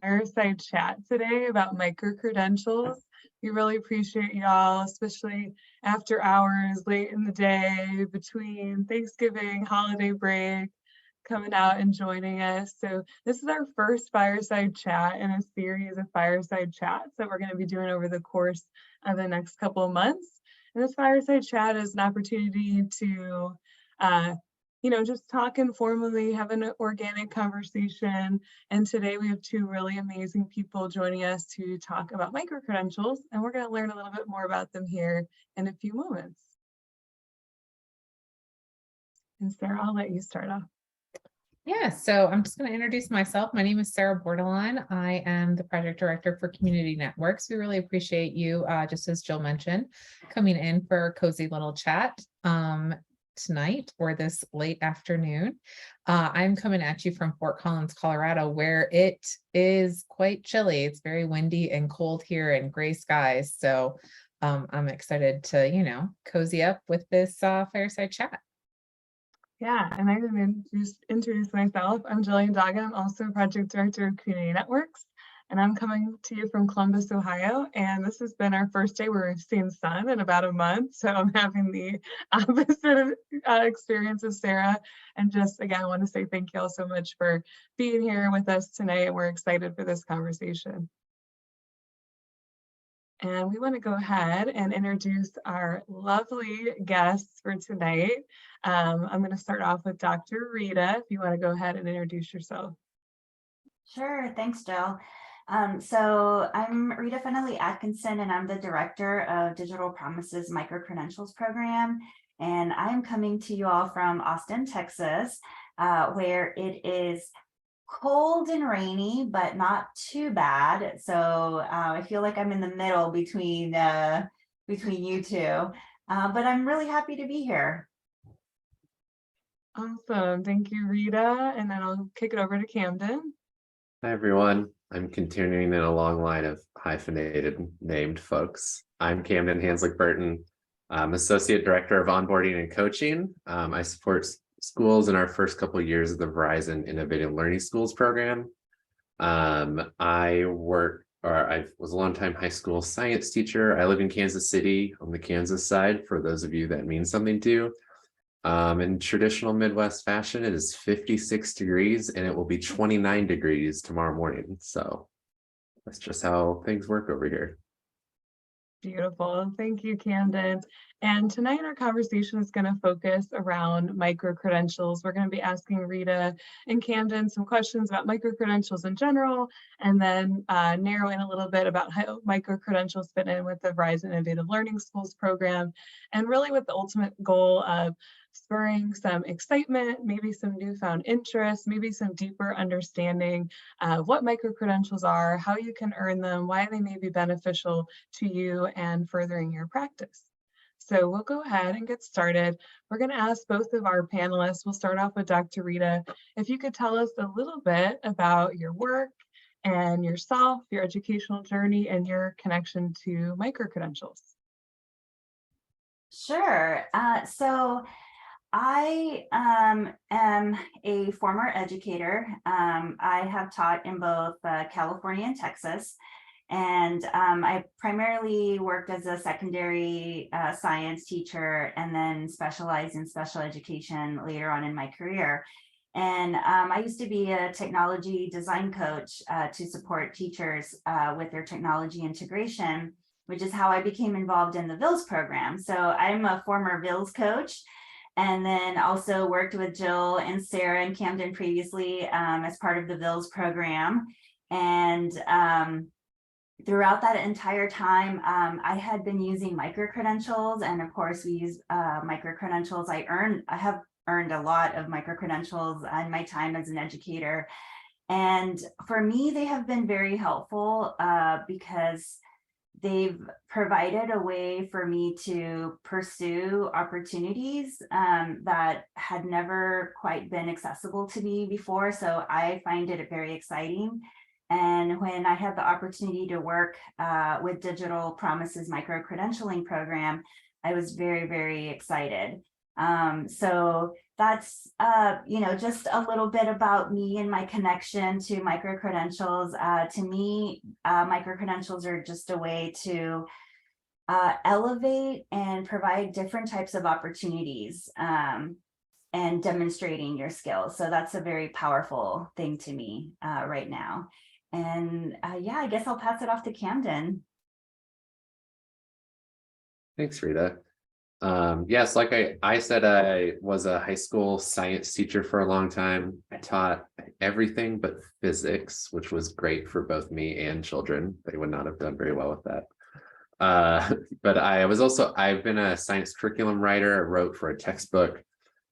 fireside chat today about micro-credentials. We really appreciate y'all, especially after hours, late in the day, between Thanksgiving, holiday break, coming out and joining us. So this is our first fireside chat in a series of fireside chats that we're going to be doing over the course of the next couple of months. And this fireside chat is an opportunity to just talk informally, have an organic conversation. And today we have two really amazing people joining us to talk about micro-credentials, and we're going to learn a little bit more about them here in a few moments. And Sarah, I'll let you start off. Yeah, so I'm just going to introduce myself. My name is Sarah Bordelon. I am the project director for Community Networks. We really appreciate you, just as Jill mentioned, coming in for a cozy little chat tonight or this late afternoon. I'm coming at you from Fort Collins, Colorado, where it is quite chilly. It's very windy and cold here and gray skies. So I'm excited to, cozy up with this fireside chat. Yeah, and I'm going to introduce myself. I'm Jillian Daga. I'm also project director of Community Networks, and I'm coming to you from Columbus, Ohio. And this has been our first day where we've seen sun in about a month. So I'm having the opposite experience of Sarah. And just, again, I want to say thank you all so much for being here with us tonight. We're excited for this conversation. And we want to go ahead and introduce our lovely guests for tonight. I'm going to start off with Dr. Rita, if you want to go ahead and introduce yourself. Sure, thanks, Jill. So I'm Rita Fennelly-Atkinson, and I'm the director of Digital Promises Micro-Credentials Program. And I'm coming to you all from Austin, Texas, where it is cold and rainy, but not too bad. So I feel like I'm in the middle between you two, but I'm really happy to be here. Awesome, thank you, Rita. And then I'll kick it over to Camden. Hi, everyone. I'm continuing in a long line of hyphenated named folks. I'm Camden Hanzlick-Burton. I'm Associate Director of Onboarding and Coaching. I support schools in our first couple of years of the Verizon Innovative Learning Schools program. I was a longtime high school science teacher. I live in Kansas City on the Kansas side, for those of you that means something to. In traditional Midwest fashion, it is 56 degrees and it will be 29 degrees tomorrow morning. So that's just how things work over here. Beautiful. Thank you, Camden. And tonight our conversation is going to focus around micro-credentials. We're going to be asking Rita and Camden some questions about micro-credentials in general, and then narrow in a little bit about how micro-credentials fit in with the Verizon Innovative Learning Schools program, and really with the ultimate goal of spurring some excitement, maybe some newfound interest, maybe some deeper understanding of what micro-credentials are, how you can earn them, why they may be beneficial to you and furthering your practice. So we'll go ahead and get started. We're going to ask both of our panelists. We'll start off with Dr. Rita. If you could tell us a little bit about your work and yourself, your educational journey, and your connection to micro-credentials. Sure. So I am a former educator. I have taught in both California and Texas. And I primarily worked as a secondary science teacher and then specialized in special education later on in my career. And I used to be a technology design coach to support teachers with their technology integration, which is how I became involved in the VILS program. So I'm a former VILS coach, and then also worked with Jill and Sarah and Camden previously as part of the VILS program. And throughout that entire time, I had been using micro-credentials, and of course we use micro-credentials. I have earned a lot of micro-credentials in my time as an educator. And for me, they have been very helpful because they've provided a way for me to pursue opportunities that had never quite been accessible to me before. So I find it very exciting. And when I had the opportunity to work with Digital Promises micro-credentialing program, I was very, very excited. So that's just a little bit about me and my connection to micro-credentials. To me, micro-credentials are just a way to elevate and provide different types of opportunities and demonstrating your skills. So that's a very powerful thing to me right now. And yeah, I guess I'll pass it off to Camden. Thanks, Rita. Yes, like I said, I was a high school science teacher for a long time. I taught everything but physics, which was great for both me and children. They would not have done very well with that. But I've been a science curriculum writer. I wrote for a textbook.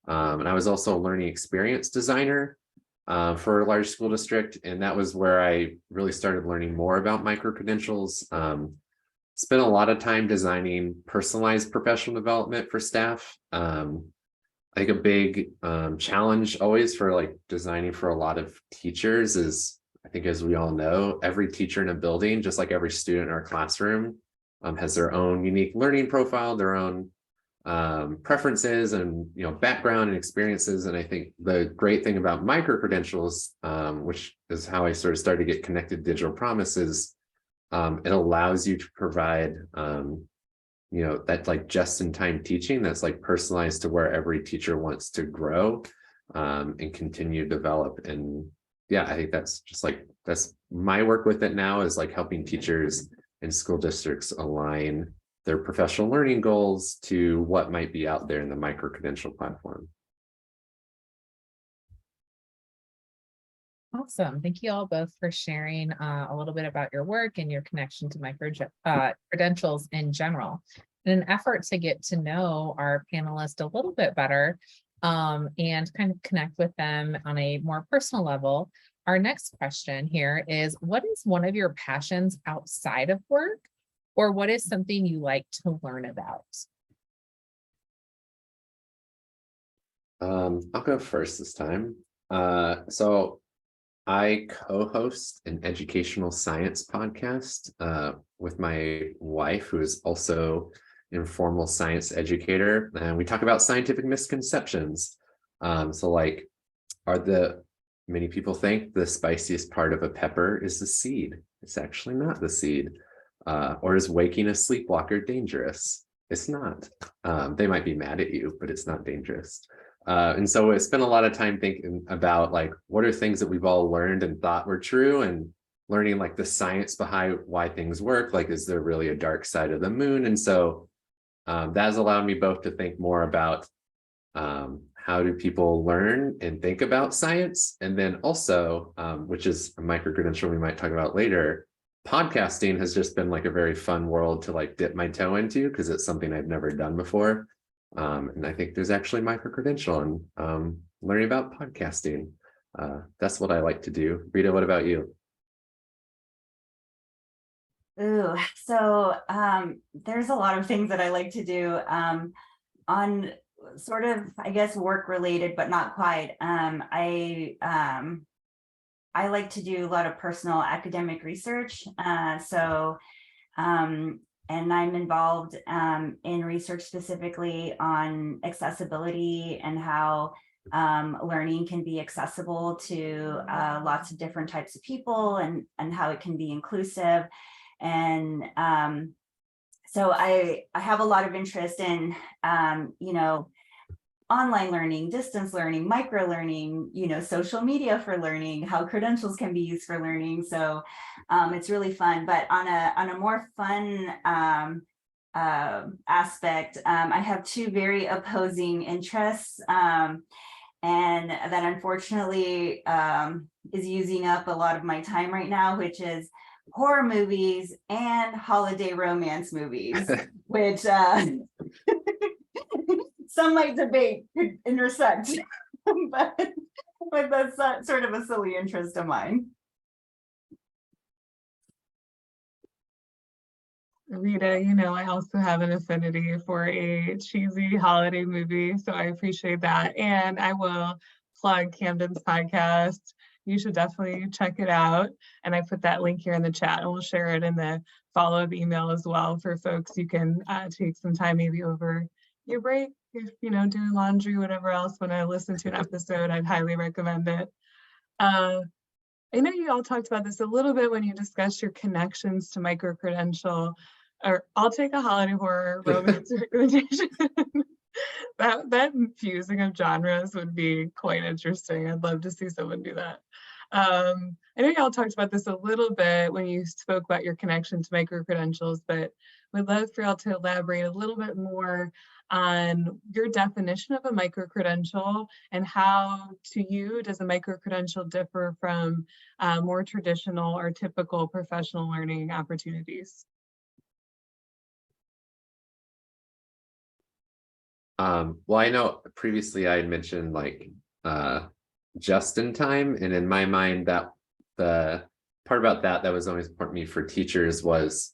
And I was also a learning experience designer for a large school district. And that was where I really started learning more about micro-credentials. Spent a lot of time designing personalized professional development for staff. I think a big challenge always for like designing for a lot of teachers is, I think as we all know, every teacher in a building, just like every student in our classroom, has their own unique learning profile, their own preferences and background and experiences. And I think the great thing about micro-credentials, which is how I sort of started to get connected to Digital Promises, it allows you to provide that like just-in-time teaching that's like personalized to where every teacher wants to grow and continue to develop. And yeah, I think that's my work with it now, is like helping teachers and school districts align their professional learning goals to what might be out there in the micro-credential platform. Awesome. Thank you all both for sharing a little bit about your work and your connection to micro-credentials in general. In an effort to get to know our panelists a little bit better and kind of connect with them on a more personal level, our next question here is, what is one of your passions outside of work, or what is something you like to learn about? I'll go first this time. So I co-host an educational science podcast with my wife, who is also an informal science educator, and we talk about scientific misconceptions. So like, many people think the spiciest part of a pepper is the seed. It's actually not the seed. Or is waking a sleepwalker dangerous? It's not. They might be mad at you, but it's not dangerous. And so I spent a lot of time thinking about like, what are things that we've all learned and thought were true, and learning like the science behind why things work. Like, is there really a dark side of the moon? And so that has allowed me both to think more about how do people learn and think about science? And then also, which is a micro-credential we might talk about later, podcasting has just been like a very fun world to like dip my toe into, because it's something I've never done before. And I think there's actually micro-credential and learning about podcasting. That's what I like to do. Rita, what about you? Ooh, so there's a lot of things that I like to do on sort of, I guess, work related, but not quite. I like to do a lot of personal academic research. And I'm involved in research specifically on accessibility and how learning can be accessible to lots of different types of people, and how it can be inclusive. And so I have a lot of interest in, online learning, distance learning, micro learning, social media for learning, how credentials can be used for learning. So it's really fun. But on a more fun aspect, I have two very opposing interests, and that unfortunately is using up a lot of my time right now, which is horror movies and holiday romance movies, which some might debate could intersect, but that's sort of a silly interest of mine. Rita, I also have an affinity for a cheesy holiday movie, so I appreciate that. And I will plug Camden's podcast. You should definitely check it out. And I put that link here in the chat, and we'll share it in the follow-up email as well for folks. You can take some time maybe over your break if, doing laundry, whatever else, when I listen to an episode, I'd highly recommend it. I know you all talked about this a little bit when you discussed your connections to micro-credential, or I'll take a holiday horror romance recommendation. That fusing of genres would be quite interesting. I'd love to see someone do that. I know y'all talked about this a little bit when you spoke about your connection to micro-credentials, but we'd love for y'all to elaborate a little bit more on your definition of a micro-credential and how, to you, does a micro-credential differ from more traditional or typical professional learning opportunities? Well, I know previously I had mentioned like just in time, and in my mind that the part about that was always important to me for teachers was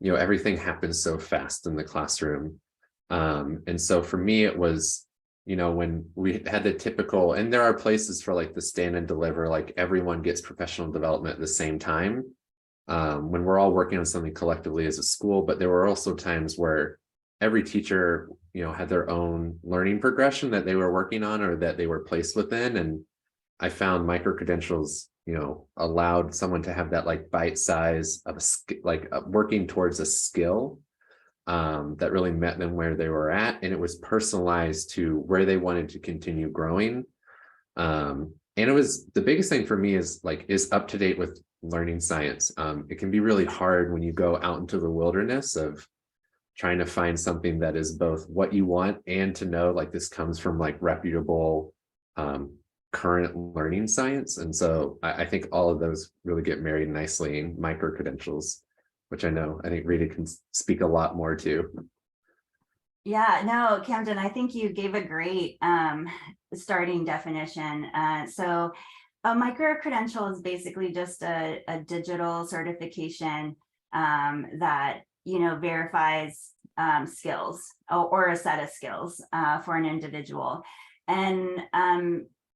everything happens so fast in the classroom, and so for me it was when we had the typical, and there are places for like the stand and deliver, like everyone gets professional development at the same time when we're all working on something collectively as a school, but there were also times where every teacher, had their own learning progression that they were working on or that they were placed within. And I found micro-credentials, allowed someone to have that like bite size of working towards a skill that really met them where they were at. And it was personalized to where they wanted to continue growing. And it was, the biggest thing for me is up to date with learning science. It can be really hard when you go out into the wilderness of trying to find something that is both what you want and to know like this comes from like reputable current learning science. And so I think all of those really get married nicely in micro-credentials, which I think Rita can speak a lot more to. Yeah, no, Camden, I think you gave a great starting definition. So a micro-credential is basically just a digital certification that verifies skills or a set of skills for an individual. And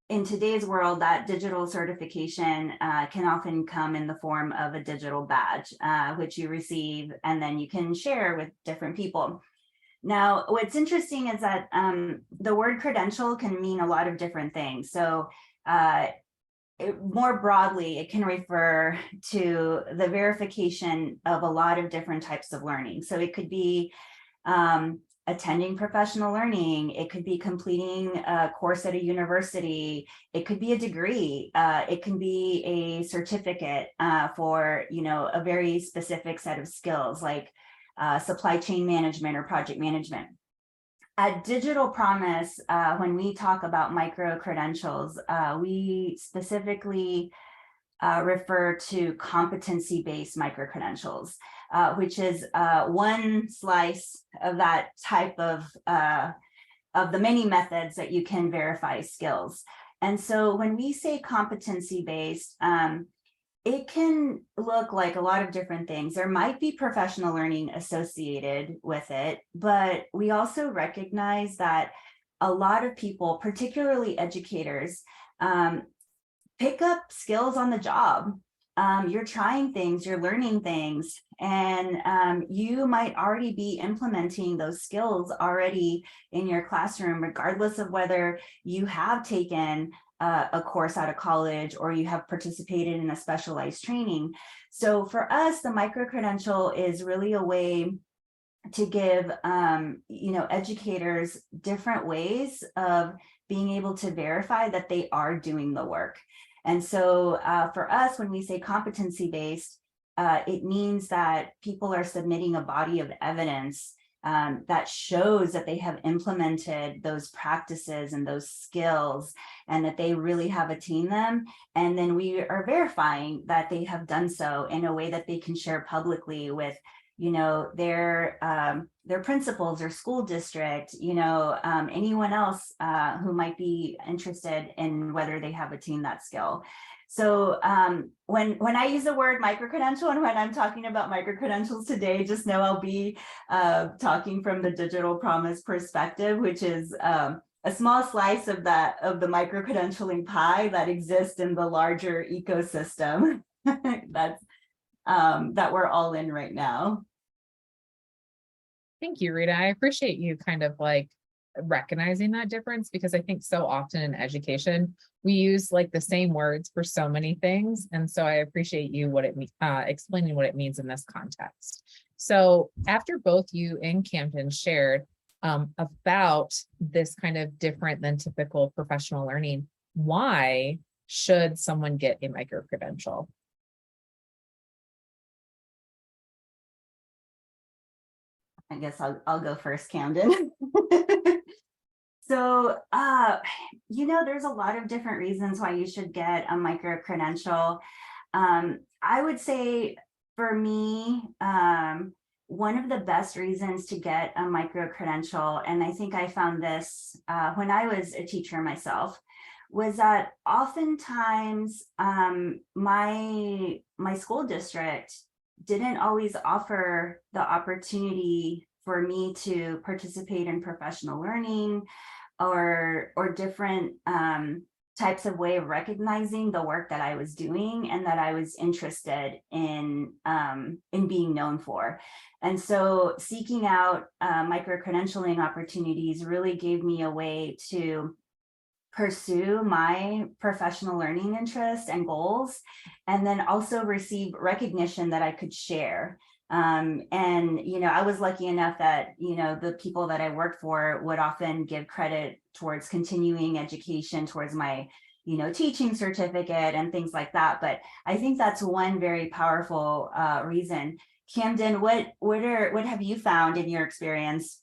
in today's world, that digital certification can often come in the form of a digital badge, which you receive and then you can share with different people. Now, what's interesting is that the word credential can mean a lot of different things. So more broadly, it can refer to the verification of a lot of different types of learning. So it could be attending professional learning, it could be completing a course at a university, it could be a degree, it can be a certificate for a very specific set of skills like supply chain management or project management. At Digital Promise, when we talk about micro-credentials, we specifically refer to competency-based micro-credentials, which is one slice of that type of the many methods that you can verify skills. And so when we say competency-based, it can look like a lot of different things. There might be professional learning associated with it, but we also recognize that a lot of people, particularly educators, pick up skills on the job. You're trying things, you're learning things, and you might already be implementing those skills already in your classroom, regardless of whether you have taken a course out of college or you have participated in a specialized training. So for us, the micro-credential is really a way to give educators different ways of being able to verify that they are doing the work. And so for us, when we say competency-based, it means that people are submitting a body of evidence that shows that they have implemented those practices and those skills and that they really have attained them. And then we are verifying that they have done so in a way that they can share publicly with their principals, their school district, anyone else who might be interested in whether they have attained that skill. So when I use the word micro-credential and when I'm talking about micro-credentials today, just know I'll be talking from the Digital Promise perspective, which is a small slice of the micro-credentialing pie that exists in the larger ecosystem that we're all in right now. Thank you, Rita. I appreciate you kind of like recognizing that difference, because I think so often in education, we use like the same words for so many things. And so I appreciate you explaining what it means in this context. So after both you and Camden shared about this kind of different than typical professional learning, why should someone get a micro-credential? I guess I'll go first, Camden. So, there's a lot of different reasons why you should get a micro-credential. I would say for me, one of the best reasons to get a micro-credential, and I think I found this when I was a teacher myself, was that oftentimes my school district didn't always offer the opportunity for me to participate in professional learning or different types of way of recognizing the work that I was doing and that I was interested in being known for. And so seeking out micro-credentialing opportunities really gave me a way to pursue my professional learning interests and goals, and then also receive recognition that I could share. And, I was lucky enough that, the people that I worked for would often give credit towards continuing education, towards my, teaching certificate and things like that. But I think that's one very powerful reason. Camden, what have you found in your experience?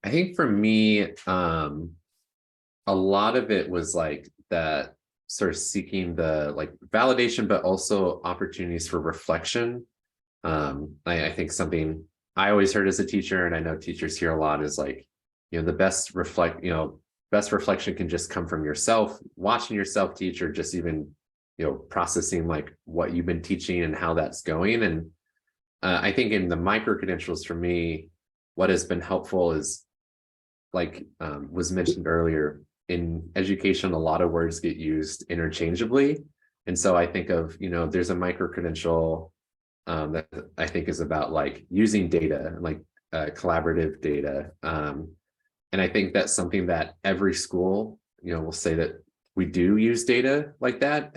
I think for me, a lot of it was like that sort of seeking the like validation, but also opportunities for reflection. I think something I always heard as a teacher, and I know teachers hear a lot, is like, the best reflection can just come from yourself, watching yourself teach, or just even, processing like what you've been teaching and how that's going. And I think in the micro-credentials for me, what has been helpful is, like was mentioned earlier, in education, a lot of words get used interchangeably. And so I think of, there's a micro-credential that I think is about like using data, like collaborative data. And I think that's something that every school, will say that we do use data like that.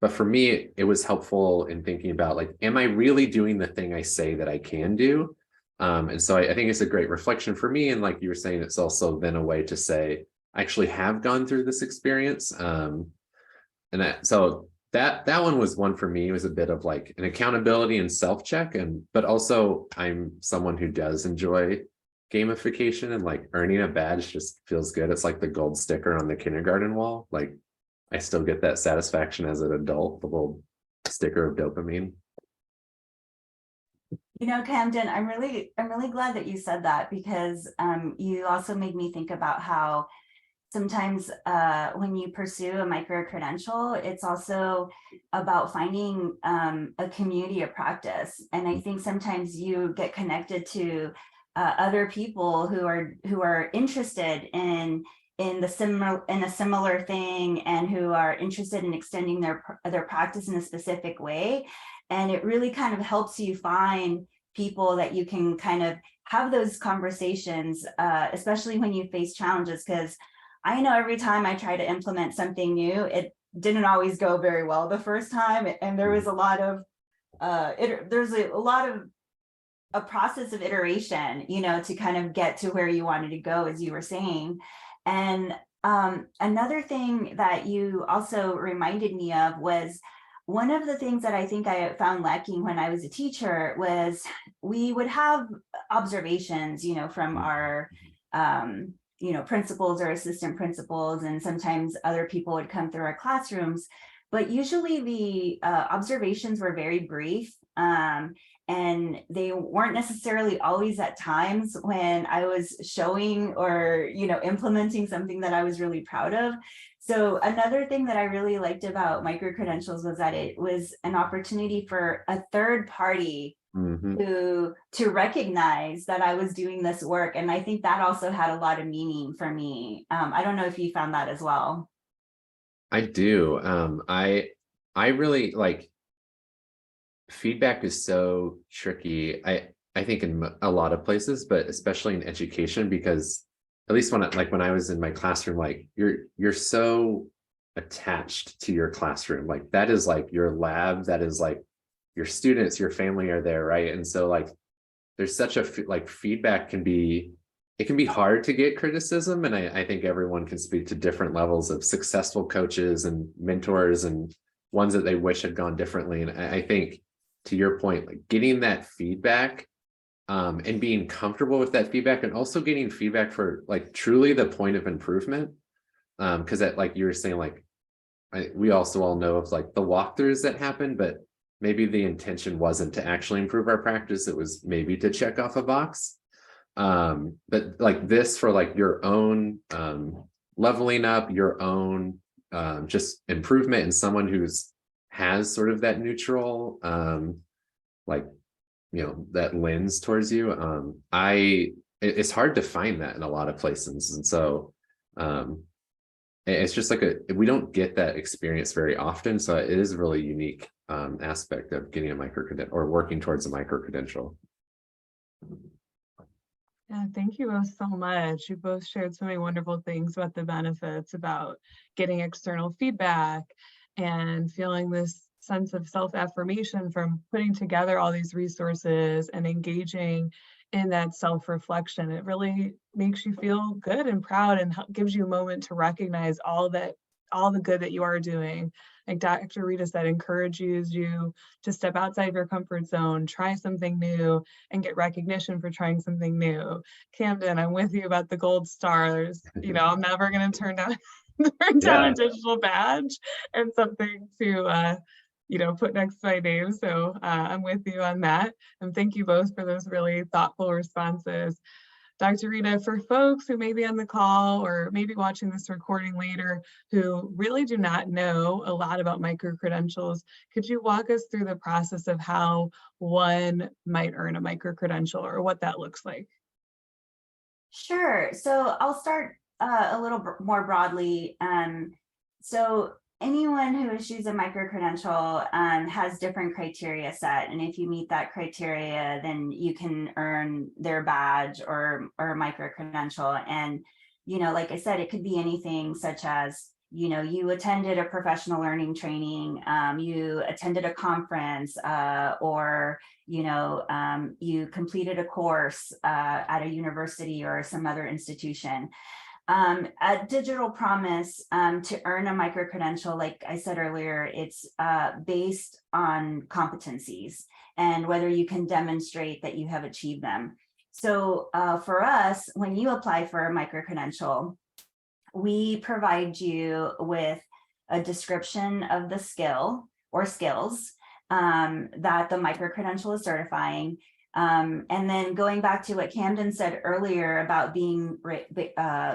But for me, it was helpful in thinking about like, am I really doing the thing I say that I can do? And so I think it's a great reflection for me. And like you were saying, it's also then a way to say, I actually have gone through this experience. So that one was one for me. It was a bit of like an accountability and self-check, but also I'm someone who does enjoy gamification, and like earning a badge just feels good. It's like the gold sticker on the kindergarten wall. Like I still get that satisfaction as an adult, the little sticker of dopamine. Camden, I'm really glad that you said that, because you also made me think about how sometimes when you pursue a micro-credential, it's also about finding a community of practice. And I think sometimes you get connected to other people who are interested in a similar thing, and who are interested in extending their practice in a specific way. And it really kind of helps you find people that you can kind of have those conversations, especially when you face challenges. Because I know every time I try to implement something new, it didn't always go very well the first time. And there was a lot of, a process of iteration, to kind of get to where you wanted to go, as you were saying. And another thing that you also reminded me of was, one of the things that I think I found lacking when I was a teacher was we would have observations, from our, principals or assistant principals, and sometimes other people would come through our classrooms, but usually the observations were very brief. And they weren't necessarily always at times when I was showing or, implementing something that I was really proud of. So another thing that I really liked about micro-credentials was that it was an opportunity for a third party to recognize that I was doing this work. And I think that also had a lot of meaning for me. I don't know if you found that as well. I do. I really like, feedback is so tricky. I think in a lot of places, but especially in education, because at least when I was in my classroom, like you're so attached to your classroom, like that is like your lab, that is like your students, your family are there, right? And so like there's such a like feedback can be, it can be hard to get criticism, and I think everyone can speak to different levels of successful coaches and mentors and ones that they wish had gone differently. And I think to your point, like getting that feedback and being comfortable with that feedback, and also getting feedback for like truly the point of improvement. Because that, like you were saying, like we also all know of like the walkthroughs that happen, but maybe the intention wasn't to actually improve our practice. It was maybe to check off a box. But like this for like your own leveling up, your own just improvement, and someone who's has sort of that neutral like that lens towards you. It's hard to find that in a lot of places, and so it's just like we don't get that experience very often, so it is a really unique aspect of getting a micro credential or working towards a micro credential. Yeah, thank you both so much. You both shared so many wonderful things about the benefits about getting external feedback and feeling this sense of self-affirmation from putting together all these resources and engaging in that self-reflection. It really makes you feel good and proud, and gives you a moment to recognize all the good that you are doing. Like Dr. Rita said, encourages you to step outside of your comfort zone, try something new, and get recognition for trying something new. Camden, I'm with you about the gold stars. I'm never going to turn down a digital badge and something to put next to my name. So I'm with you on that. And thank you both for those really thoughtful responses. Dr. Rita, for folks who may be on the call or maybe watching this recording later who really do not know a lot about micro-credentials, could you walk us through the process of how one might earn a micro-credential or what that looks like? Sure. So I'll start a little more broadly. So anyone who issues a micro-credential has different criteria set. And if you meet that criteria, then you can earn their badge or micro-credential. And, like I said, it could be anything such as, you attended a professional learning training, you attended a conference, or, you completed a course at a university or some other institution. A digital promise to earn a micro-credential, like I said earlier, it's based on competencies and whether you can demonstrate that you have achieved them. So for us, when you apply for a micro-credential, we provide you with a description of the skill or skills that the micro-credential is certifying. And then going back to what Camden said earlier about being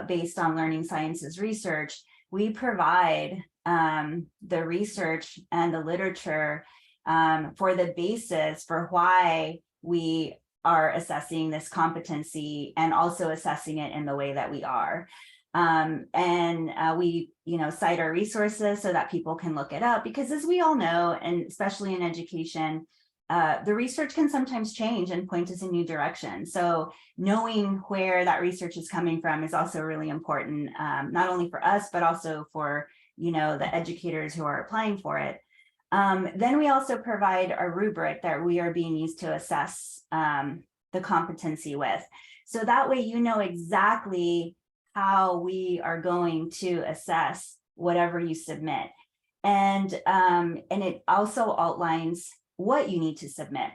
based on learning sciences research, we provide the research and the literature for the basis for why we are assessing this competency and also assessing it in the way that we are. We, cite our resources so that people can look it up, because as we all know, and especially in education, the research can sometimes change and point us in new directions. So knowing where that research is coming from is also really important, not only for us, but also for, the educators who are applying for it. Then we also provide a rubric that we are being used to assess the competency with. So that way, exactly how we are going to assess whatever you submit. And it also outlines what you need to submit.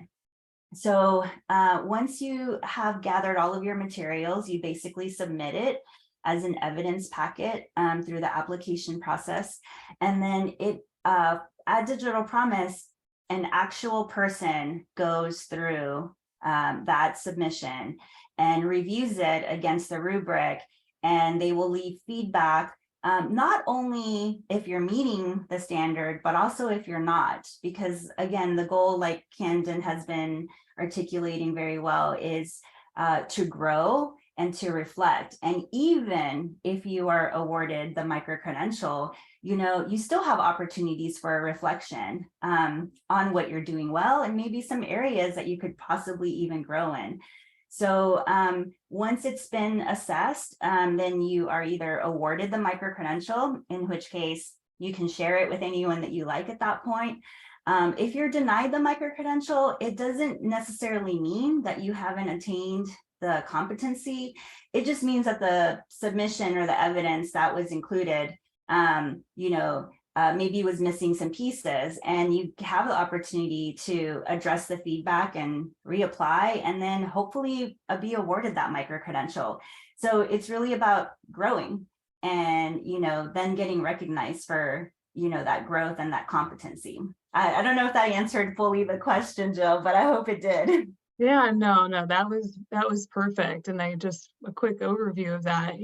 So once you have gathered all of your materials, you basically submit it as an evidence packet through the application process. And then at Digital Promise, an actual person goes through that submission and reviews it against the rubric, and they will leave feedback, not only if you're meeting the standard, but also if you're not, because again, the goal, like Camden has been articulating very well, is to grow and to reflect. And even if you are awarded the micro-credential, you still have opportunities for a reflection on what you're doing well, and maybe some areas that you could possibly even grow in. So once it's been assessed, then you are either awarded the micro-credential, in which case you can share it with anyone that you like at that point. If you're denied the micro-credential, it doesn't necessarily mean that you haven't attained the competency. It just means that the submission or the evidence that was included, maybe was missing some pieces, and you have the opportunity to address the feedback and reapply, and then hopefully be awarded that micro-credential. So it's really about growing and, then getting recognized for, that growth and that competency. I don't know if that answered fully the question, Jill, but I hope it did. Yeah, no, that was perfect. And a quick overview of that,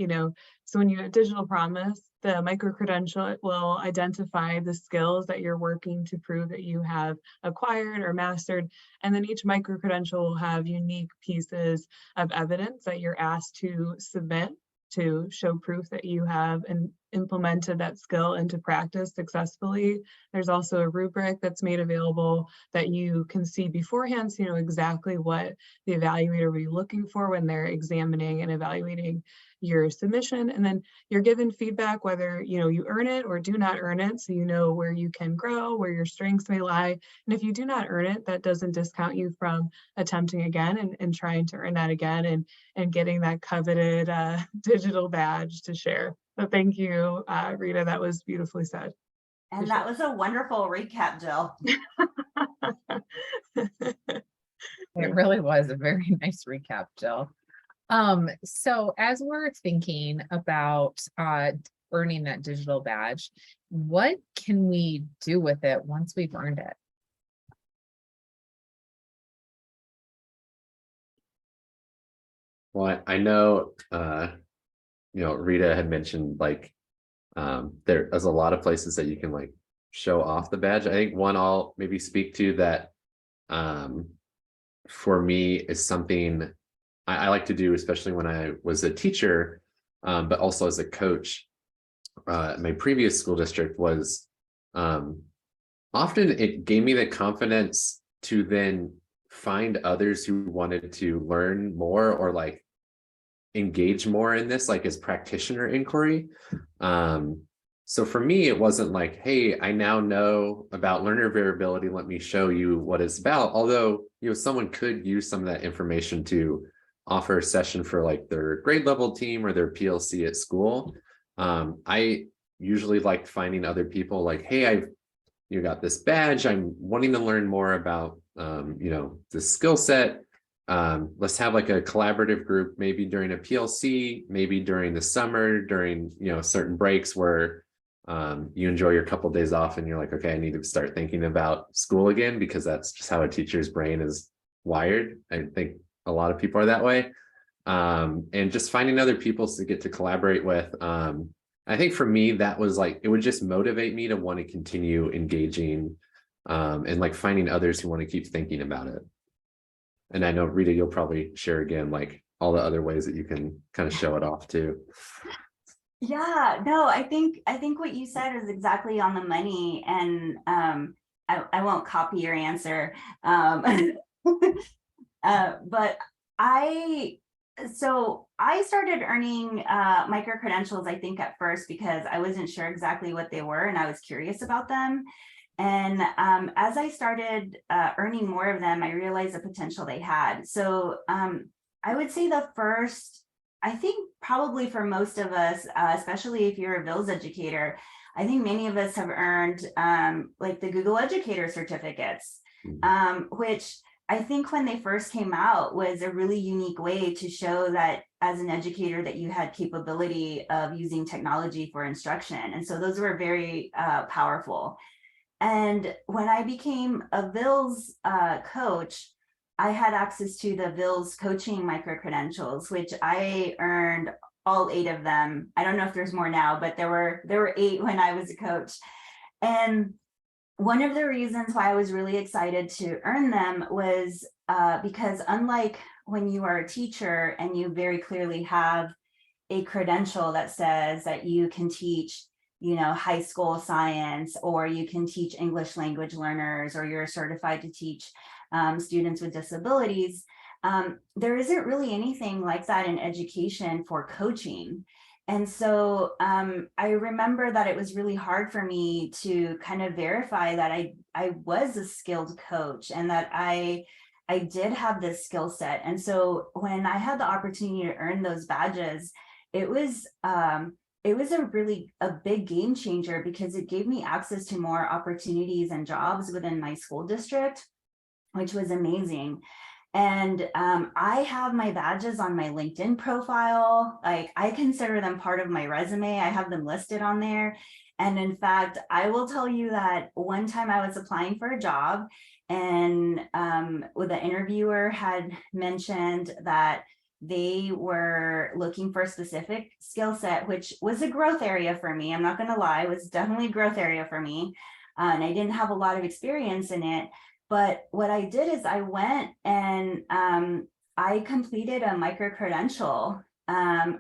so when you have digital promise, the micro-credential will identify the skills that you're working to prove that you have acquired or mastered. And then each micro-credential will have unique pieces of evidence that you're asked to submit to show proof that you have implemented that skill into practice successfully. There's also a rubric that's made available that you can see beforehand, so you know exactly what the evaluator will be looking for when they're examining and evaluating your submission. And then you're given feedback whether you earn it or do not earn it, so you know where you can grow, where your strengths may lie. And if you do not earn it, that doesn't discount you from attempting again and trying to earn that again and getting that coveted digital badge to share. So thank you, Rita, that was beautifully said. And that was a wonderful recap, Jill. It really was a very nice recap, Jill. So as we're thinking about earning that digital badge, what can we do with it once we've earned it? Well, I know, Rita had mentioned there's a lot of places that you can show off the badge. I think one I'll maybe speak to that for me is something I like to do, especially when I was a teacher, but also as a coach. My previous school district was often it gave me the confidence to then find others who wanted to learn more or engage more in this, as practitioner inquiry. So for me, it wasn't hey, I now know about learner variability, let me show you what it's about. Although, someone could use some of that information to offer a session for their grade level team or their PLC at school. I usually like finding other people hey, you got this badge, I'm wanting to learn more about the skill set. Let's have a collaborative group, maybe during a PLC, maybe during the summer, during certain breaks where you enjoy your couple of days off and you're okay, I need to start thinking about school again, because that's just how a teacher's brain is wired. I think a lot of people are that way. And just finding other people to get to collaborate with. I think for me, that was it would just motivate me to want to continue engaging and finding others who want to keep thinking about it. And I know, Rita, you'll probably share again, all the other ways that you can kind of show it off too. Yeah, no, I think what you said is exactly on the money, and I won't copy your answer. But I started earning micro-credentials, I think at first, because I wasn't sure exactly what they were and I was curious about them. And as I started earning more of them, I realized the potential they had. So I would say the first, I think probably for most of us, especially if you're a VILS educator, I think many of us have earned the Google Educator certificates, which I think when they first came out was a really unique way to show that as an educator that you had capability of using technology for instruction. And so those were very powerful. And when I became a VILS coach, I had access to the VILS coaching micro-credentials, which I earned all 8 of them. I don't know if there's more now, but there were 8 when I was a coach. And one of the reasons why I was really excited to earn them was because unlike when you are a teacher and you very clearly have a credential that says that you can teach, high school science, or you can teach English language learners, or you're certified to teach students with disabilities, there isn't really anything like that in education for coaching. And so I remember that it was really hard for me to kind of verify that I was a skilled coach and that I did have this skill set. And so when I had the opportunity to earn those badges, it was a big game changer, because it gave me access to more opportunities and jobs within my school district, which was amazing. And I have my badges on my LinkedIn profile. Like, I consider them part of my resume. I have them listed on there. And in fact, I will tell you that one time I was applying for a job, and the interviewer had mentioned that they were looking for a specific skill set, which was a growth area for me. I'm not going to lie, it was definitely a growth area for me. And I didn't have a lot of experience in it. But what I did is I went and I completed a micro-credential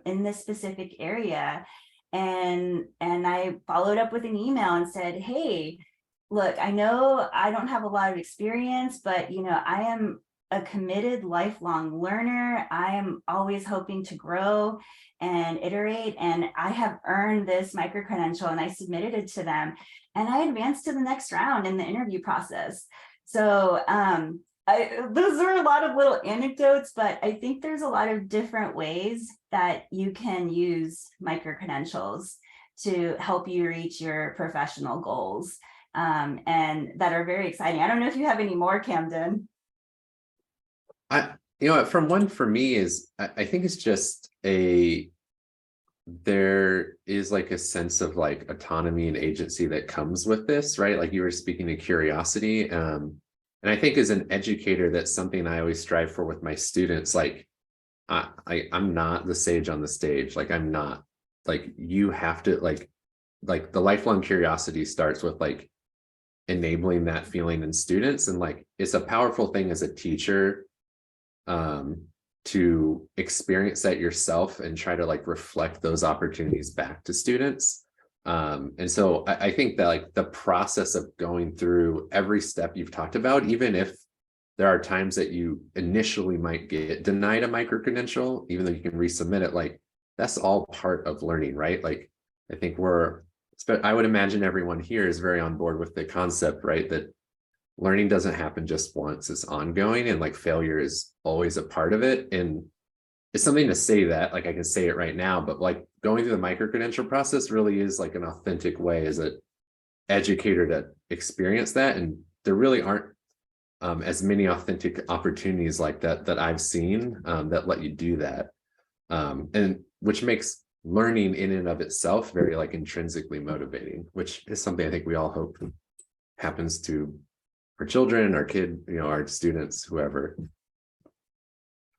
in this specific area. And I followed up with an email and said, hey, look, I know I don't have a lot of experience, but I am a committed lifelong learner. I am always hoping to grow and iterate, and I have earned this micro-credential, and I submitted it to them, and I advanced to the next round in the interview process. So those are a lot of little anecdotes, but I think there's a lot of different ways that you can use micro-credentials to help you reach your professional goals, and that are very exciting. I don't know if you have any more, Camden. For me is, I think it's just there is like a sense of like autonomy and agency that comes with this, right? Like you were speaking to curiosity. And I think as an educator, that's something I always strive for with my students. Like I'm not the sage on the stage. Like I'm not, like, you have to like the lifelong curiosity starts with like enabling that feeling in students. And like, it's a powerful thing as a teacher to experience that yourself and try to like reflect those opportunities back to students. And so I think that like the process of going through every step you've talked about, even if there are times that you initially might get denied a micro-credential, even though you can resubmit it, like that's all part of learning, right? Like I think I would imagine everyone here is very on board with the concept, right? That learning doesn't happen just once, it's ongoing, and like failure is always a part of it. And it's something to say that, like I can say it right now, but like going through the micro-credential process really is like an authentic way as an educator to experience that. And there really aren't as many authentic opportunities like that I've seen that let you do that. And which makes learning in and of itself very like intrinsically motivating, which is something I think we all hope happens to our children, our our students, whoever.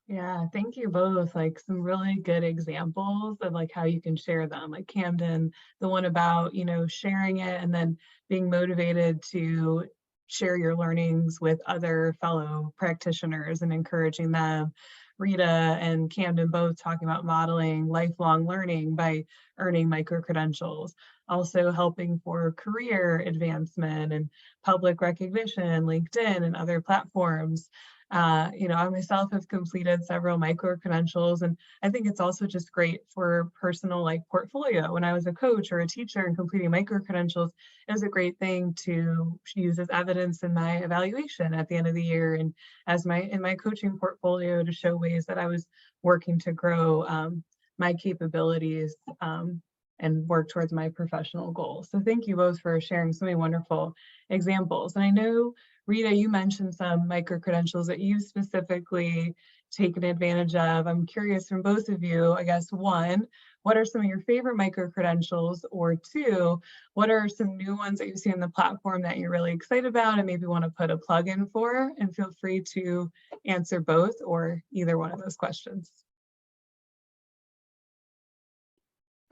Yeah, thank you both. Like some really good examples of like how you can share them. Like Camden, the one about, sharing it and then being motivated to share your learnings with other fellow practitioners and encouraging them. Rita and Camden both talking about modeling lifelong learning by earning micro-credentials, also helping for career advancement and public recognition, LinkedIn and other platforms. I myself have completed several micro-credentials, and I think it's also just great for personal like portfolio. When I was a coach or a teacher and completing micro-credentials, it was a great thing to use as evidence in my evaluation at the end of the year and in my coaching portfolio to show ways that I was working to grow my capabilities and work towards my professional goals. So thank you both for sharing so many wonderful examples. And I know, Rita, you mentioned some micro-credentials that you've specifically taken advantage of. I'm curious from both of you, I guess, one, what are some of your favorite micro-credentials? Or two, what are some new ones that you see on the platform that you're really excited about and maybe want to put a plug in for? And feel free to answer both or either one of those questions.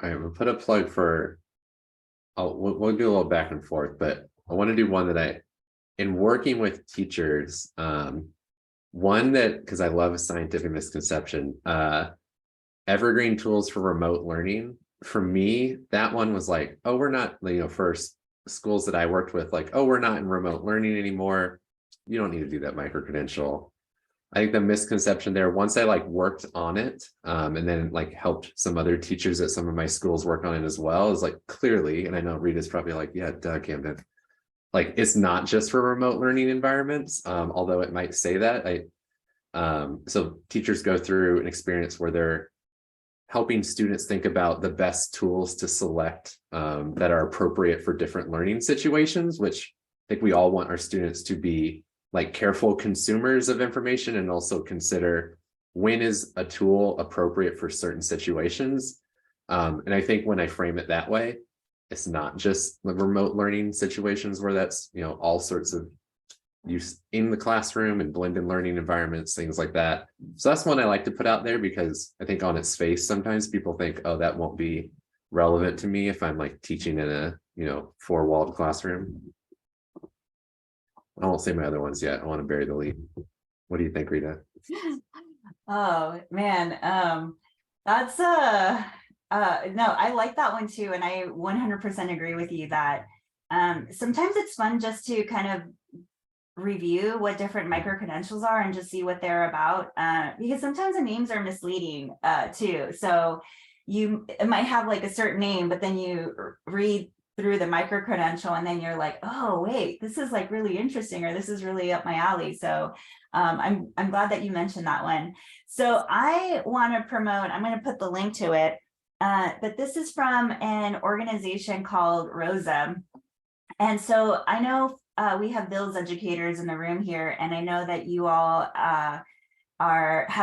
All right, we'll put a plug for, we'll do a little back and forth, but I want to do one that in working with teachers, One that, because I love a scientific misconception, evergreen tools for remote learning. For me, that one was like, oh, we're not, for schools that I worked with, like, oh, we're not in remote learning anymore. You don't need to do that micro-credential. I think the misconception there, once I like worked on it, and then like helped some other teachers at some of my schools work on it as well, is like clearly, and I know Rita's probably like, yeah, duh, Camden. Like it's not just for remote learning environments, although it might say that. So teachers go through an experience where they're helping students think about the best tools to select that are appropriate for different learning situations, which I think we all want our students to be like careful consumers of information and also consider when is a tool appropriate for certain situations. And I think when I frame it that way, it's not just the remote learning situations where that's, all sorts of use in the classroom and blended learning environments, things like that. So that's one I like to put out there because I think on its face, sometimes people think, oh, that won't be relevant to me if I'm like teaching in a, four-walled classroom. I won't say my other ones yet. I want to bury the lead. What do you think, Rita? Oh man, that's no, I like that one too, and I 100% agree with you that sometimes it's fun just to kind of review what different micro credentials are and just see what they're about, because sometimes the names are misleading too. So it might have like a certain name, but then you read through the micro credential and then you're like, oh wait, this is like really interesting, or this is really up my alley. So I'm glad that you mentioned that one. So I want to promote, I'm going to put the link to it, but this is from an organization called Rosa. And so I know we have VILS educators in the room here, and I know that you all have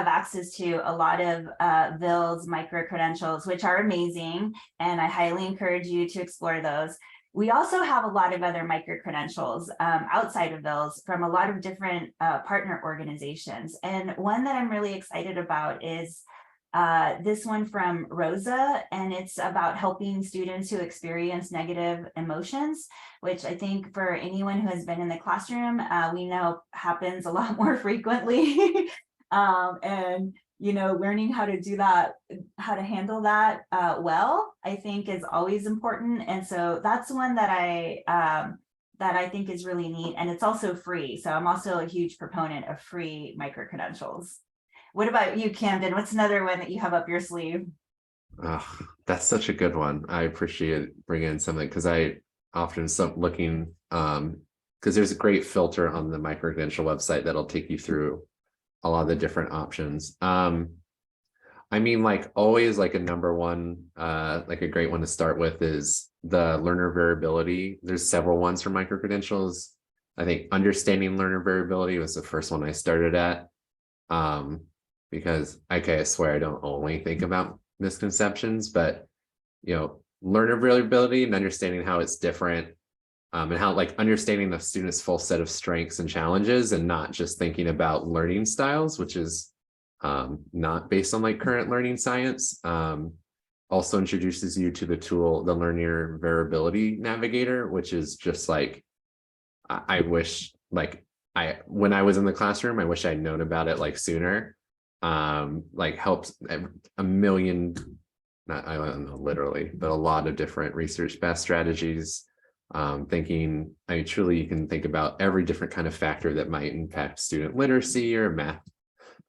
access to a lot of VILS micro credentials, which are amazing, and I highly encourage you to explore those. We also have a lot of other micro credentials outside of VILS from a lot of different partner organizations, and one that I'm really excited about is this one from Rosa, and it's about helping students who experience negative emotions, which I think for anyone who has been in the classroom, we know happens a lot more frequently. And learning how to do that, how to handle that well, I think is always important. And so that's one that I think is really neat, and it's also free. So I'm also a huge proponent of free micro credentials. What about you, Camden? What's another one that you have up your sleeve? Oh, that's such a good one. I appreciate bringing in something because I often looking because there's a great filter on the micro credential website that'll take you through a lot of the different options. I mean, like always, like a number one, like a great one to start with is the learner variability. There's several ones for micro credentials. I think understanding learner variability was the first one I started at. Because I swear I don't only think about misconceptions, but learner variability and understanding how it's different, and how like understanding the student's full set of strengths and challenges, and not just thinking about learning styles, which is not based on like current learning science. Also introduces you to the tool, the Learner Variability Navigator, which is just like I wish when I was in the classroom, I wish I'd known about it like sooner. Like helps a million, not I don't know literally, but a lot of different research-based strategies. Thinking, truly you can think about every different kind of factor that might impact student literacy or math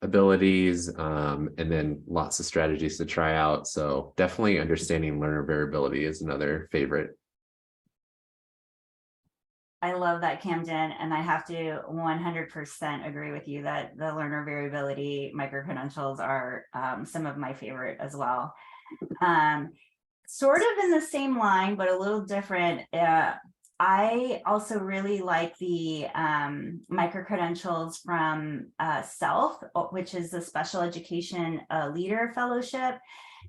abilities, and then lots of strategies to try out. So definitely understanding learner variability is another favorite. I love that, Camden, and I have to 100% agree with you that the learner variability micro-credentials are some of my favorite as well. Sort of in the same line, but a little different. I also really like the micro-credentials from SELF, which is the Special Education Leader Fellowship.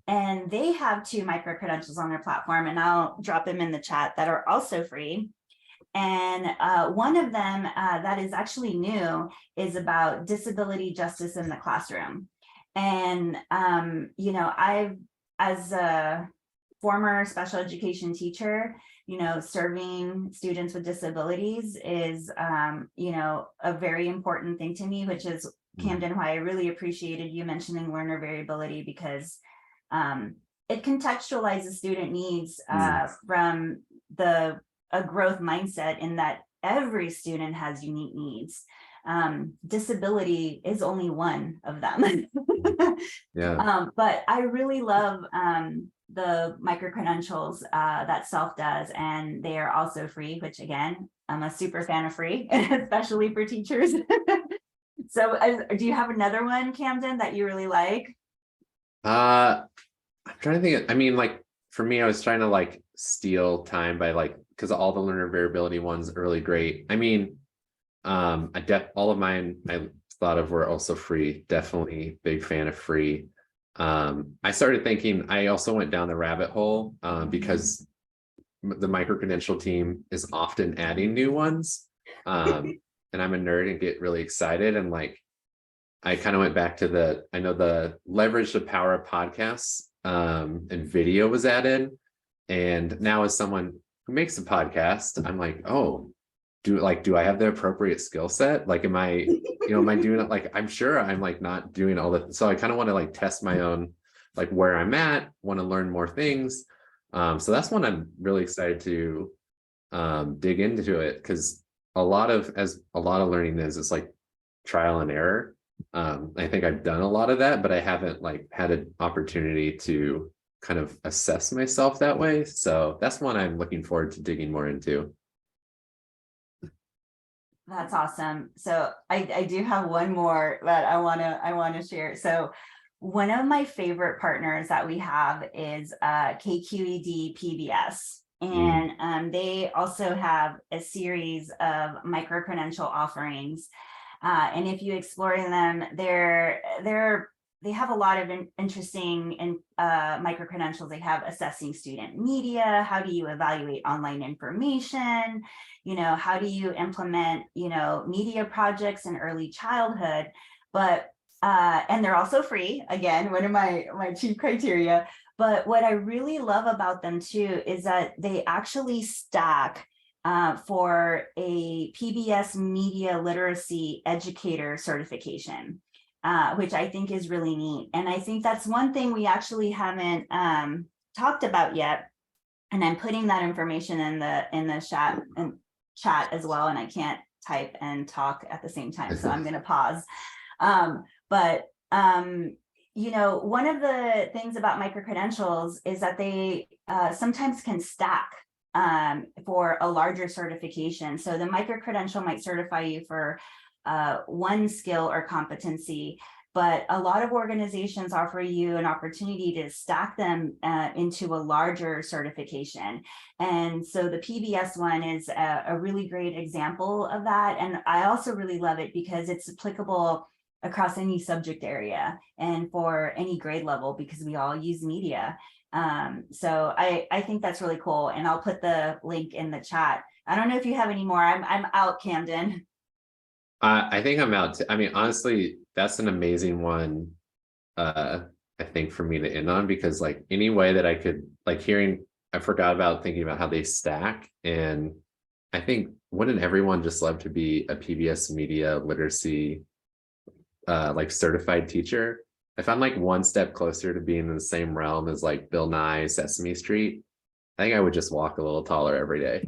And they have 2 micro-credentials on their platform, and I'll drop them in the chat, that are also free. And one of them that is actually new is about disability justice in the classroom. And, I've, as a former special education teacher, serving students with disabilities is, a very important thing to me, which is, Camden, why I really appreciated you mentioning learner variability, because it contextualizes student needs from a growth mindset, in that every student has unique needs. Disability is only one of them. But I really love the micro-credentials that Self does, and they are also free, which again, I'm a super fan of free, especially for teachers. So do you have another one, Camden, that you really like? I'm trying to think. I mean, like for me, I was trying to like steal time by because all the learner variability ones are really great. I mean, all of mine I thought of were also free. Definitely big fan of free. I started thinking, I also went down the rabbit hole because the micro-credential team is often adding new ones. And I'm a nerd and get really excited. And I kind of went back to I know the leverage the power of podcasts and video was added. And now as someone who makes a podcast, I'm like, oh, do I have the appropriate skill set? Am I doing it? I'm sure I'm not doing all that. So I kind of want to test my own, where I'm at, want to learn more things. So that's one I'm really excited to dig into it, because a lot of learning is trial and error. I think I've done a lot of that, but I haven't had an opportunity to kind of assess myself that way. So that's one I'm looking forward to digging more into. That's awesome. So I do have one more that I want to share. So one of my favorite partners that we have is KQED PBS. And they also have a series of micro-credential offerings. And if you explore them, they have a lot of interesting micro-credentials. They have assessing student media. How do you evaluate online information? How do you implement, media projects in early childhood? But and they're also free. Again, one of my chief criteria. But what I really love about them too is that they actually stack for a PBS media literacy educator certification, which I think is really neat. And I think that's one thing we actually haven't talked about yet. And I'm putting that information in the chat as well. And I can't type and talk at the same time, so I'm going to pause. One of the things about micro-credentials is that they sometimes can stack for a larger certification. So the micro-credential might certify you for one skill or competency, but a lot of organizations offer you an opportunity to stack them into a larger certification. And so the PBS one is a really great example of that. And I also really love it because it's applicable across any subject area and for any grade level, because we all use media. So I think that's really cool. And I'll put the link in the chat. I don't know if you have any more. I'm out, Camden. I think I'm out. I mean, honestly, that's an amazing one. I think for me to end on, because any way that I could I forgot about thinking about how they stack. And I think, wouldn't everyone just love to be a PBS media literacy certified teacher? If I'm one step closer to being in the same realm as Bill Nye, Sesame Street, I think I would just walk a little taller every day.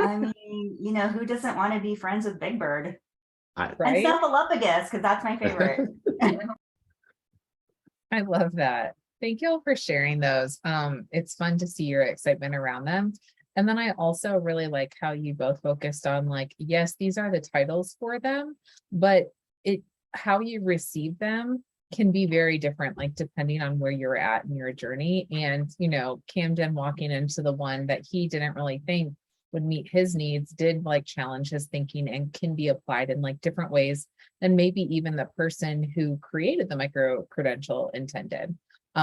I mean, who doesn't want to be friends with Big Bird? Right? And Snuffleupagus, because that's my favorite. I love that. Thank you all for sharing those. It's fun to see your excitement around them. And then I also really like how you both focused on yes, these are the titles for them, but how you receive them can be very different, depending on where you're at in your journey. And, Camden walking into the one that he didn't really think would meet his needs did challenge his thinking and can be applied in different ways than maybe even the person who created the micro credential intended.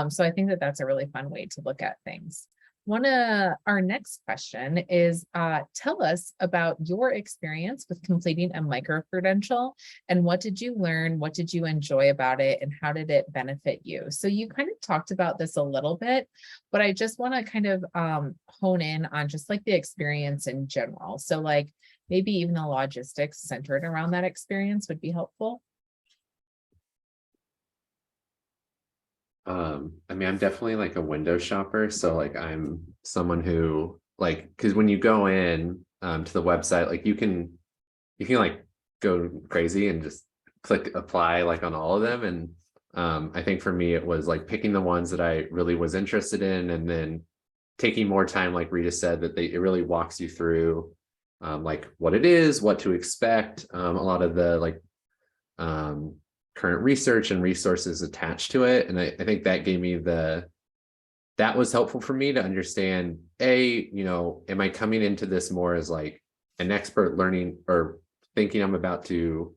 So I think that that's a really fun way to look at things. One of our next question is, tell us about your experience with completing a micro-credential and what did you learn? What did you enjoy about it? And how did it benefit you? So you kind of talked about this a little bit, but I just want to kind of hone in on just like the experience in general. So like maybe even the logistics centered around that experience would be helpful. I mean, I'm definitely like a window shopper. So like I'm someone who like, because when you go in to the website, like you can like go crazy and just click apply like on all of them. And I think for me, it was like picking the ones that I really was interested in and then taking more time, like Rita said, that it really walks you through like what it is, what to expect, a lot of the like current research and resources attached to it. And I think that gave me that was helpful for me to understand, am I coming into this more as like an expert learning or thinking I'm about to,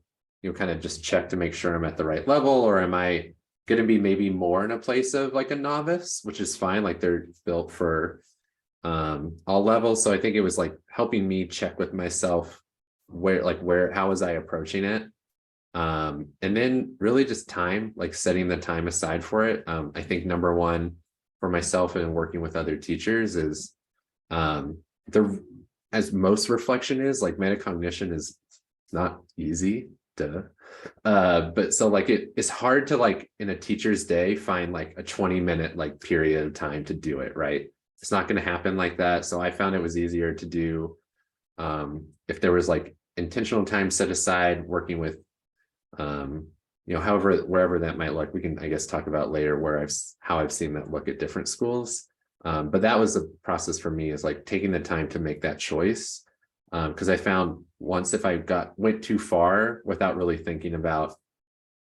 kind of just check to make sure I'm at the right level, or am I going to be maybe more in a place of like a novice, which is fine. Like they're built for all levels. So I think it was like helping me check with myself how was I approaching it? And then really just time, like setting the time aside for it. I think number one for myself and working with other teachers is as most reflection is like metacognition is not easy but so like it's hard to like in a teacher's day find like a 20-minute like period of time to do it, right? It's not going to happen like that. So I found it was easier to do if there was like intentional time set aside working with however, wherever that might look. We can, I guess, talk about later how I've seen that look at different schools. But that was the process for me, is like taking the time to make that choice. Because I found once if I went too far without really thinking about,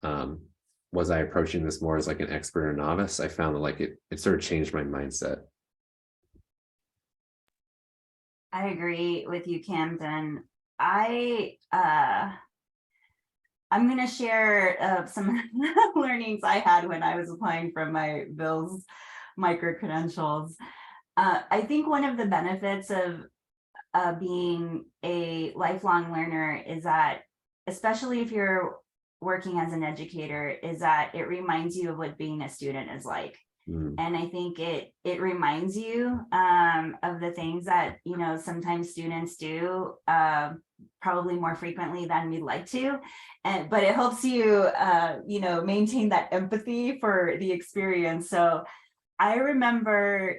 was I approaching this more as like an expert or novice, I found that like it sort of changed my mindset. I agree with you, Camden. I'm going to share some learnings I had when I was applying for my VILS micro-credentials. I think one of the benefits of being a lifelong learner is that, especially if you're working as an educator, is that it reminds you of what being a student is like. And I think it reminds you of the things that, sometimes students do probably more frequently than we'd like to. But it helps you, maintain that empathy for the experience. So I remember,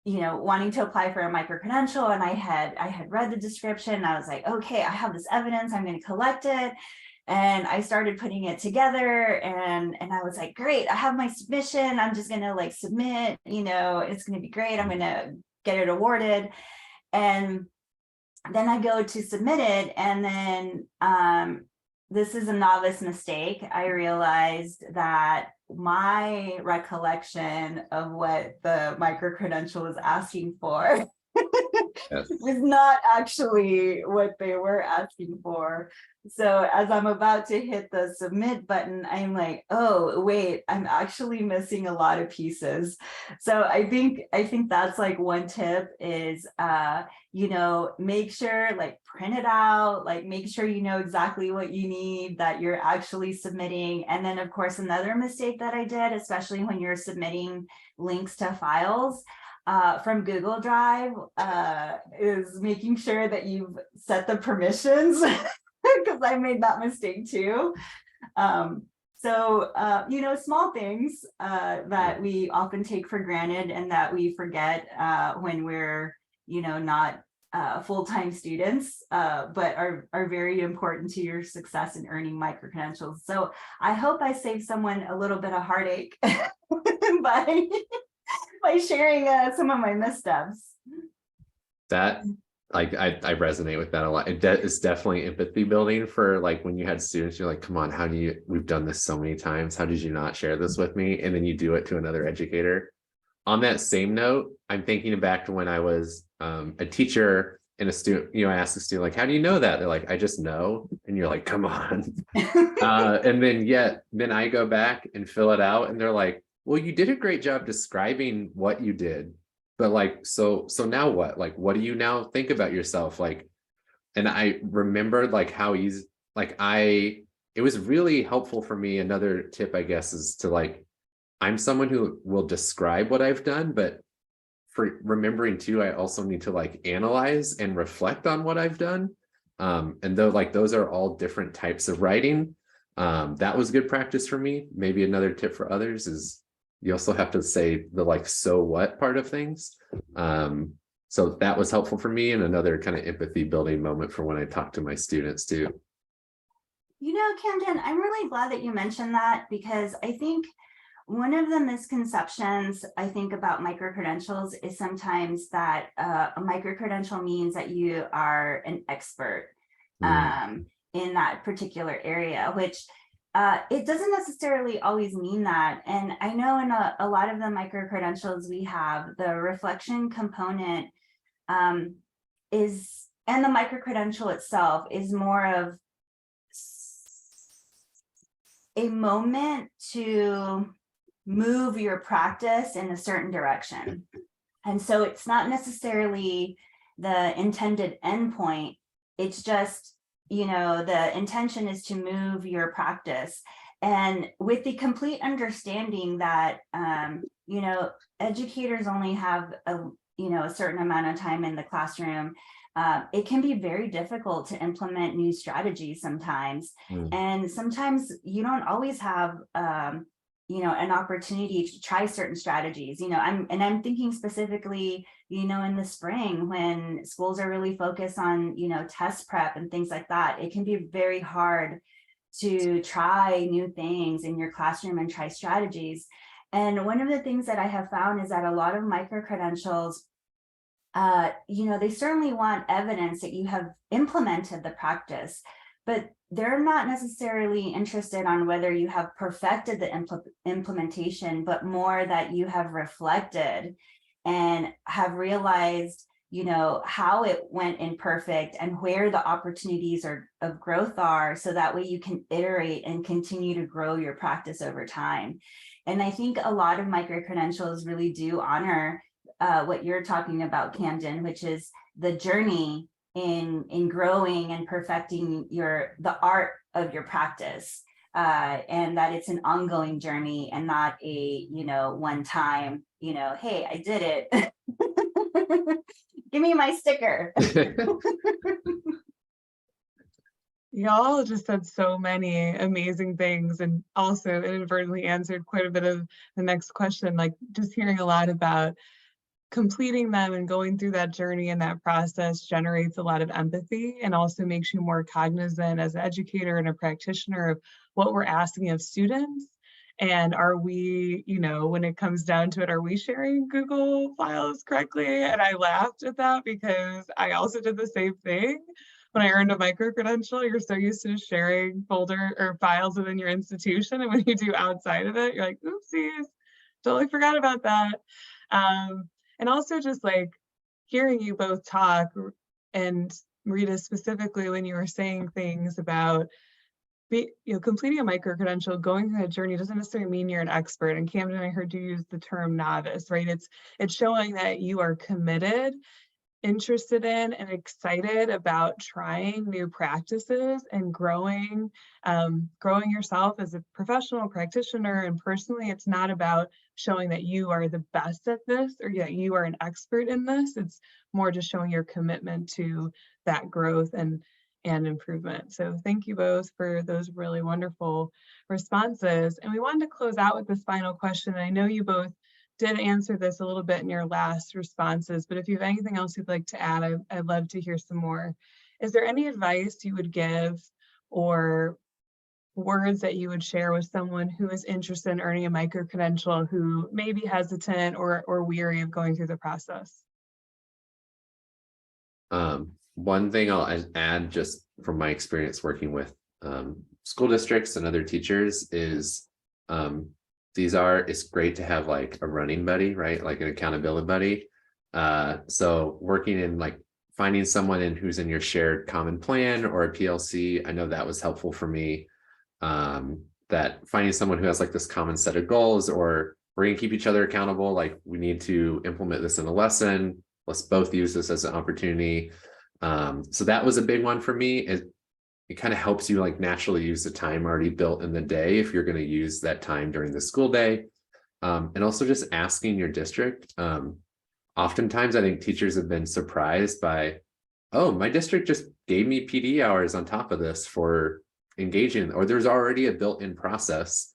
wanting to apply for a micro-credential, and I had read the description. I was like, okay, I have this evidence, I'm going to collect it. And I started putting it together, and I was like, great, I have my submission. I'm just going to like submit, it's going to be great. I'm going to get it awarded. And then I go to submit it. And then this is a novice mistake. I realized that my recollection of what the micro-credential was asking for was not actually what they were asking for. So as I'm about to hit the submit button, I'm like, oh, wait, I'm actually missing a lot of pieces. So I think that's like one tip is, make sure, like, print it out, like make sure you know exactly what you need, that you're actually submitting. And then of course, another mistake that I did, especially when you're submitting links to files, from Google Drive, is making sure that you've set the permissions, because I made that mistake too. Small things that we often take for granted and that we forget when we're, not full-time students, but are very important to your success in earning micro-credentials. So I hope I saved someone a little bit of heartache by sharing some of my missteps. That I resonate with that a lot. It's definitely empathy building for like when you had students, you're like, come on, we've done this so many times. How did you not share this with me? And then you do it to another educator. On that same note, I'm thinking back to when I was a teacher and a student, I asked the student, like, how do you know that? They're like, I just know. And you're like, come on. And then I go back and fill it out and they're like, well, you did a great job describing what you did. but like, so now what? Like, what do you now think about yourself? Like, and I remembered like how easy, like it was really helpful for me. Another tip, I guess, is to like, I'm someone who will describe what I've done, but for remembering too, I also need to like analyze and reflect on what I've done. And though like those are all different types of writing, that was good practice for me. Maybe another tip for others is you also have to say the like so what part of things. So that was helpful for me, and another kind of empathy building moment for when I talk to my students too. You know, Camden, I'm really glad that you mentioned that, because I think one of the misconceptions I think about micro-credentials is sometimes that a micro-credential means that you are an expert in that particular area, which it doesn't necessarily always mean that. And I know in a lot of the micro-credentials we have, the reflection component is, and the micro-credential itself is more of a moment to move your practice in a certain direction. And so it's not necessarily the intended endpoint. It's just, you know, the intention is to move your practice. And with the complete understanding that, you know, educators only have a certain amount of time in the classroom, it can be very difficult to implement new strategies sometimes. And sometimes you don't always have, you know, an opportunity to try certain strategies. You know, I'm thinking specifically, you know, in the spring when schools are really focused on, you know, test prep and things like that, it can be very hard to try new things in your classroom and try strategies. And one of the things that I have found is that a lot of micro-credentials, you know, they certainly want evidence that you have implemented the practice, but they're not necessarily interested on whether you have perfected the implementation, but more that you have reflected and have realized, you know, how it went imperfect and where the opportunities of growth are, so that way you can iterate and continue to grow your practice over time. And I think a lot of micro-credentials really do honor what you're talking about, Camden, which is the journey in growing and perfecting the art of your practice, and that it's an ongoing journey and not a, you know, one time, you know, hey, I did it. Give me my sticker. Y'all just said so many amazing things, and also inadvertently answered quite a bit of the next question, like just hearing a lot about completing them and going through that journey and that process generates a lot of empathy, and also makes you more cognizant as an educator and a practitioner of what we're asking of students. And are we, you know, when it comes down to it, are we sharing Google files correctly? And I laughed at that because I also did the same thing. When I earned a micro-credential, you're so used to sharing folder or files within your institution. And when you do outside of it, you're like, oopsies, totally forgot about that. And also just like hearing you both talk, and Rita specifically, when you were saying things about completing a micro-credential, going through that journey doesn't necessarily mean you're an expert. And Camden, I heard you use the term novice, right? It's showing that you are committed, interested in, and excited about trying new practices and growing yourself as a professional practitioner. And personally, it's not about showing that you are the best at this or that you are an expert in this. It's more just showing your commitment to that growth and improvement. So thank you both for those really wonderful responses. And we wanted to close out with this final question. I know you both did answer this a little bit in your last responses, but if you have anything else you'd like to add, I'd love to hear some more. Is there any advice you would give or words that you would share with someone who is interested in earning a micro-credential, who may be hesitant or weary of going through the process? One thing I'll add, just from my experience working with school districts and other teachers, is it's great to have like a running buddy, right? Like an accountability buddy. So working in like finding someone who's in your shared common plan or a PLC, I know that was helpful for me. That finding someone who has like this common set of goals, or we're going to keep each other accountable. Like, we need to implement this in a lesson. Let's both use this as an opportunity. So that was a big one for me. It kind of helps you like naturally use the time already built in the day if you're going to use that time during the school day. And also just asking your district. Oftentimes I think teachers have been surprised by, oh, my district just gave me PD hours on top of this for engaging, or there's already a built-in process.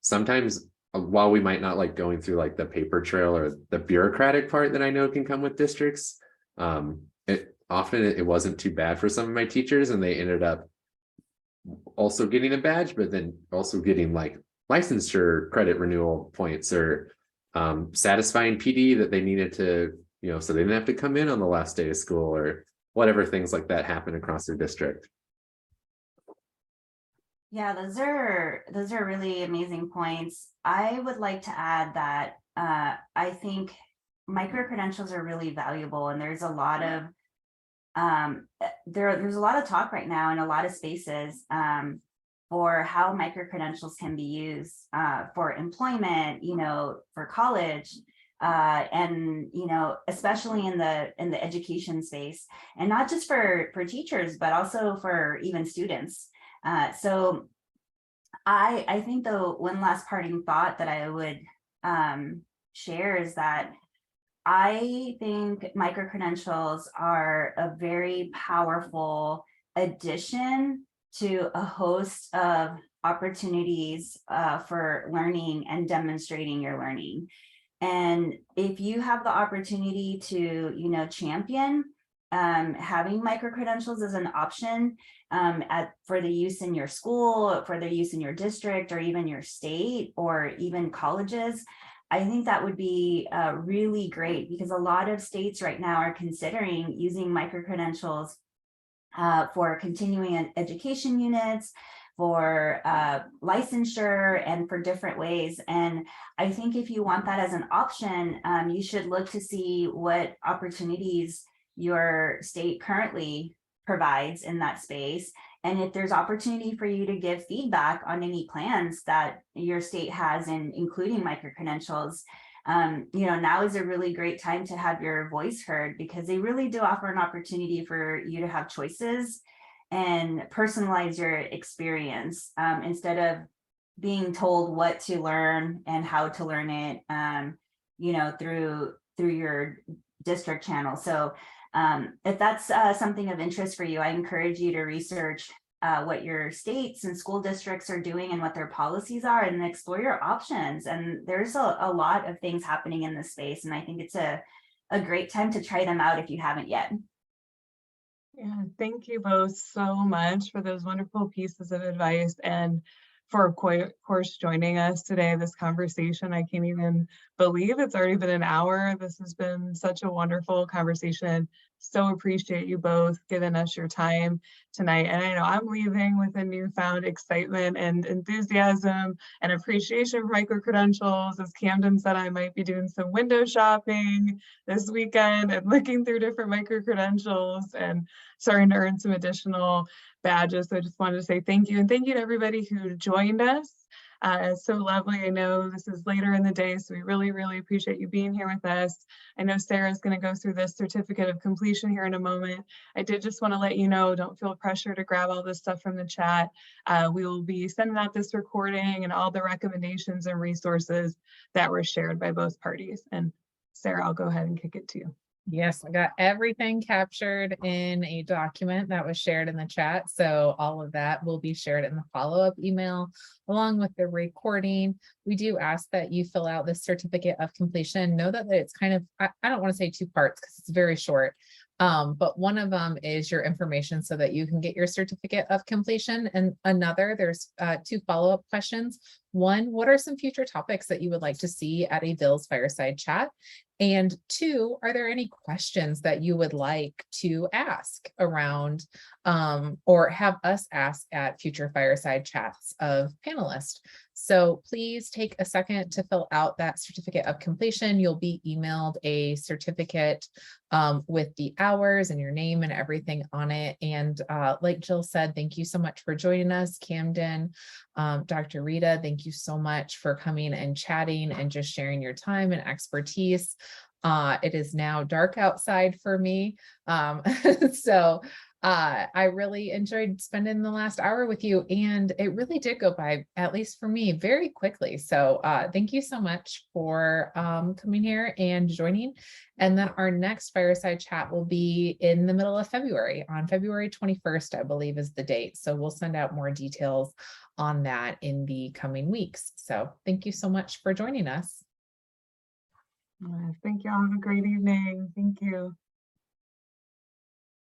Sometimes while we might not like going through like the paper trail or the bureaucratic part that I know can come with districts, it wasn't too bad for some of my teachers, and they ended up also getting a badge, but then also getting like licensure credit renewal points, or satisfying PD that they needed to, so they didn't have to come in on the last day of school, or whatever things like that happen across their district. Yeah, those are really amazing points. I would like to add that I think micro-credentials are really valuable, and there's a lot of there's a lot of talk right now in a lot of spaces for how micro-credentials can be used for employment, for college, and especially in the education space, and not just for teachers, but also for even students. So I think though, one last parting thought that I would share is that I think micro-credentials are a very powerful addition to a host of opportunities for learning and demonstrating your learning. And if you have the opportunity to, champion having micro-credentials as an option for the use in your school, for the use in your district, or even your state, or even colleges, I think that would be really great, because a lot of states right now are considering using micro-credentials for continuing education units, for licensure, and for different ways. And I think if you want that as an option, you should look to see what opportunities your state currently provides in that space. And if there's opportunity for you to give feedback on any plans that your state has, in including micro-credentials, now is a really great time to have your voice heard, because they really do offer an opportunity for you to have choices and personalize your experience, instead of being told what to learn and how to learn it, through your district channel. So if that's something of interest for you, I encourage you to research what your states and school districts are doing and what their policies are, and explore your options. And there's a lot of things happening in this space, and I think it's a great time to try them out if you haven't yet. Yeah, thank you both so much for those wonderful pieces of advice, and for, of course, joining us today. This conversation, I can't even believe it's already been an hour. This has been such a wonderful conversation. So appreciate you both giving us your time tonight. And I know I'm leaving with a newfound excitement and enthusiasm and appreciation for micro-credentials. As Camden said, I might be doing some window shopping this weekend and looking through different micro-credentials and starting to earn some additional badges. So I just wanted to say thank you, and thank you to everybody who joined us. It's so lovely. I know this is later in the day, so we really, really appreciate you being here with us. I know Sarah's going to go through this certificate of completion here in a moment. I did just want to let you know, don't feel pressure to grab all this stuff from the chat. We will be sending out this recording and all the recommendations and resources that were shared by both parties. And Sarah, I'll go ahead and kick it to you. Yes, I got everything captured in a document that was shared in the chat. So all of that will be shared in the follow-up email along with the recording. We do ask that you fill out this certificate of completion. Know that it's kind of, I don't want to say two parts because it's very short. But one of them is your information so that you can get your certificate of completion. And another, there's two follow-up questions. One, what are some future topics that you would like to see at a VILS Fireside chat? And two, are there any questions that you would like to ask around or have us ask at future Fireside chats of panelists? So please take a second to fill out that certificate of completion. You'll be emailed a certificate with the hours and your name and everything on it. And like Jill said, thank you so much for joining us. Camden, Dr. Rita, thank thank you so much for coming and chatting and just sharing your time and expertise. It is now dark outside for me. So I really enjoyed spending the last hour with you, and it really did go by, at least for me, very quickly. So thank you so much for coming here and joining. And then our next Fireside chat will be in the middle of February, on February 21st, I believe is the date. So we'll send out more details on that in the coming weeks. So thank you so much for joining us. Thank you. Have a great evening. Thank you.